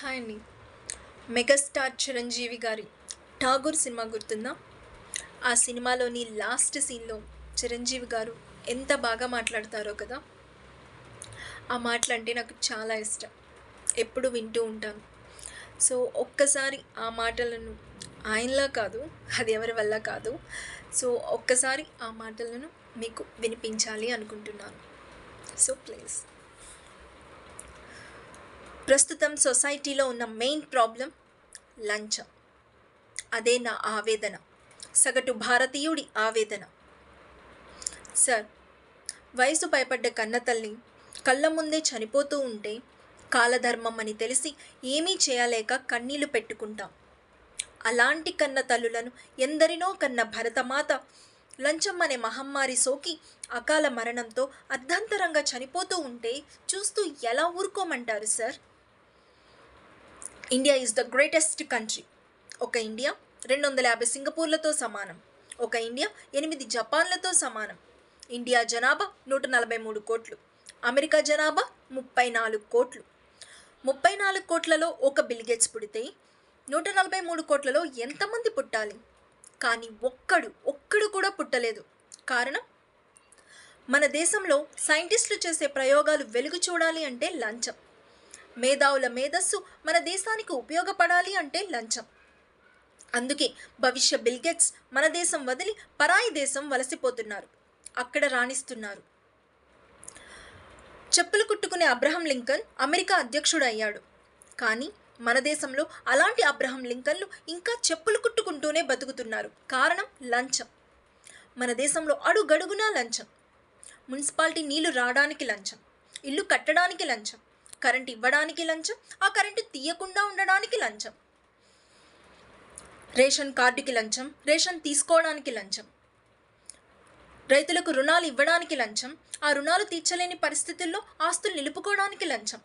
Hi అండి. Megastar Chiranjeevi గారి 'Tagore' cinema గుర్తుందా? ఆ సినిమాలోని లాస్ట్ సీన్‌లో చిరంజీవి గారు ఎంత బాగా మాట్లాడతారో కదా! ఆ మాటలంటే నాకు చాలా ఇష్టం. ఎప్పుడు వింటూ ఉంటాను. సో, ఒక్కసారి ఆ మాటలను ఆయనలా కాదు, అది ఎవరి వల్ల కాదు. సో, ఒక్కసారి ఆ మాటలను మీకు వినిపించాలి అనుకుంటున్నాను. So, please. ప్రస్తుతం సొసైటీలో ఉన్న మెయిన్ ప్రాబ్లమ్ లంచం. అదే నా ఆవేదన. సగటు భారతీయుడి ఆవేదన. సార్, వయసు భయపడ్డ కన్నతల్లి కళ్ళ ముందే చనిపోతూ ఉంటే కాలధర్మం అని తెలిసి ఏమీ చేయలేక కన్నీళ్లు పెట్టుకుంటాం. అలాంటి కన్న తల్లులను ఎందరినో కన్న భరతమాత లంచం అనే మహమ్మారి సోకి అకాల మరణంతో అర్ధాంతరంగా చనిపోతూ ఉంటే చూస్తూ ఎలా ఊరుకోమంటారు sir? India is the greatest country. ఒక ఇండియా 250 సింగపూర్లతో సమానం. ఒక ఇండియా 8 జపాన్లతో సమానం. ఇండియా జనాభా 143 కోట్లు. అమెరికా జనాభా 34 కోట్లు. 34 కోట్లలో ఒక బిల్గేట్స్ పుడితే 143 కోట్లలో ఎంతమంది పుట్టాలి? కానీ ఒక్కడు కూడా పుట్టలేదు. కారణం? మన దేశంలో సైంటిస్టులు చేసే ప్రయోగాలు వెలుగు చూడాలి అంటే లంచం. మేధావుల మేధస్సు మన దేశానికి ఉపయోగపడాలి అంటే లంచం. అందుకే భవిష్య బిల్గేట్స్ మన దేశం వదిలి పరాయి దేశం వలసిపోతున్నారు. అక్కడ రాణిస్తున్నారు. చెప్పులు కుట్టుకునే అబ్రహం లింకన్ అమెరికా అధ్యక్షుడు అయ్యాడు. కానీ మన దేశంలో అలాంటి అబ్రహం లింకన్లు ఇంకా చెప్పులు కుట్టుకుంటూనే బతుకుతున్నారు. కారణం లంచం. మన దేశంలో అడుగడుగునా లంచం. మున్సిపాలిటీ నీళ్లు రావడానికి లంచం, ఇల్లు కట్టడానికి లంచం, కరెంట్ ఇవ్వడానికి లంచం, ఆ కరెంటు తీయకుండా ఉండడానికి లంచం, రేషన్ కార్డుకి లంచం, రేషన్ తీసుకోవడానికి లంచం, రైతులకు రుణాలు ఇవ్వడానికి లంచం, ఆ రుణాలు తీర్చలేని పరిస్థితుల్లో ఆస్తులు నిలుపుకోవడానికి లంచం,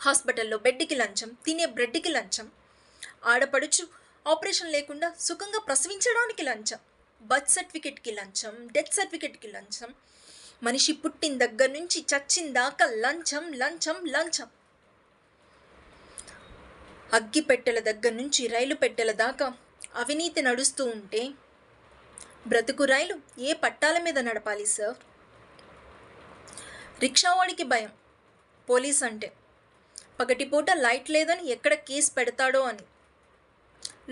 హాస్పిటల్లో బెడ్కి లంచం, తినే బ్రెడ్కి లంచం, ఆడపడుచు ఆపరేషన్ లేకుండా సుఖంగా ప్రసవించడానికి లంచం, బర్త్ సర్టిఫికెట్కి లంచం, డెత్ సర్టిఫికెట్కి లంచం, మనిషి పుట్టిన దగ్గర నుంచి చచ్చిన దాకా లంచం లంచం లంచం. అగ్గి పెట్టెల దగ్గర నుంచి రైలు పెట్టెల దాకా అవినీతి నడుస్తూ ఉంటే బ్రతుకు రైలు ఏ పట్టాల మీద నడపాలి సార్? రిక్షావాడికి భయం పోలీస్ అంటే, పగటిపూట లైట్ లేదని ఎక్కడ కేసు పెడతాడో అని.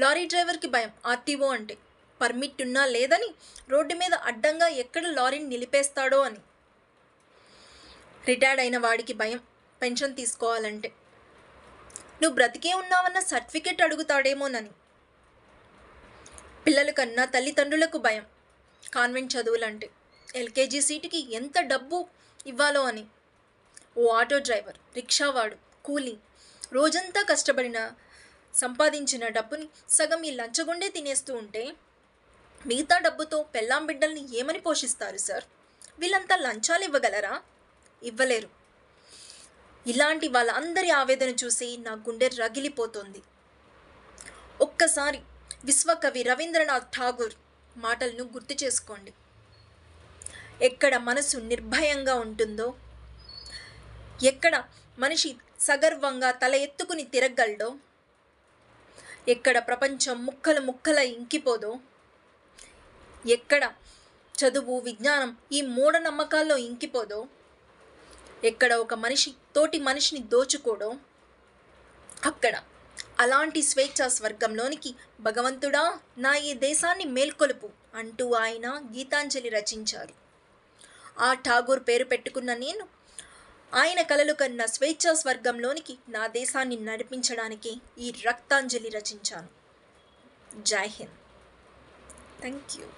లారీ డ్రైవర్కి భయం ఆర్టీఓ అంటే, పర్మిట్ ఉన్నా లేదని రోడ్డు మీద అడ్డంగా ఎక్కడ లారీని నిలిపేస్తాడో అని. రిటైర్డ్ అయిన వాడికి భయం పెన్షన్ తీసుకోవాలంటే, నువ్వు బ్రతికే ఉన్నావన్న సర్టిఫికెట్ అడుగుతాడేమోనని. పిల్లల కన్నా తల్లిదండ్రులకు భయం కాన్వెంట్ చదువులంటే, ఎల్కేజీ సీటుకి ఎంత డబ్బు ఇవ్వాలో అని. ఓ ఆటో డ్రైవర్, రిక్షావాడు, కూలీ రోజంతా కష్టపడిన సంపాదించిన డబ్బుని సగం ఈ లంచగొండే తినేస్తూ ఉంటే మిగతా డబ్బుతో పెళ్ళాం బిడ్డల్ని ఏమని పోషిస్తారు సార్? వీళ్ళంతా లంచాలు ఇవ్వగలరా? ఇవ్వలేరు. ఇలాంటి వాళ్ళందరి ఆవేదన చూసి నా గుండె రగిలిపోతుంది. ఒక్కసారి విశ్వకవి రవీంద్రనాథ్ ఠాగూర్ మాటలను గుర్తు చేసుకోండి. ఎక్కడ మనసు నిర్భయంగా ఉంటుందో, ఎక్కడ మనిషి సగర్వంగా తల ఎత్తుకుని తిరగలడో, ఎక్కడ ప్రపంచం ముక్కలు ముక్కల ఇంకిపోదో, ఎక్కడ చదువు విజ్ఞానం ఈ మూఢనమ్మకాల్లో ఇంకిపోదో, ఎక్కడ ఒక మనిషి తోటి మనిషిని దోచుకోడో, అక్కడ అలాంటి స్వేచ్ఛా స్వర్గంలోనికి భగవంతుడా నా ఈ దేశాన్ని మేల్కొలుపు అంటూ ఆయన గీతాంజలి రచించారు. ఆ ఠాగూర్ పేరు పెట్టుకున్న నేను ఆయన కలలు కన్న స్వేచ్ఛా స్వర్గంలోనికి నా దేశాన్ని నడిపించడానికి ఈ రక్తాంజలి రచించాను. జై హింద్. Thank you.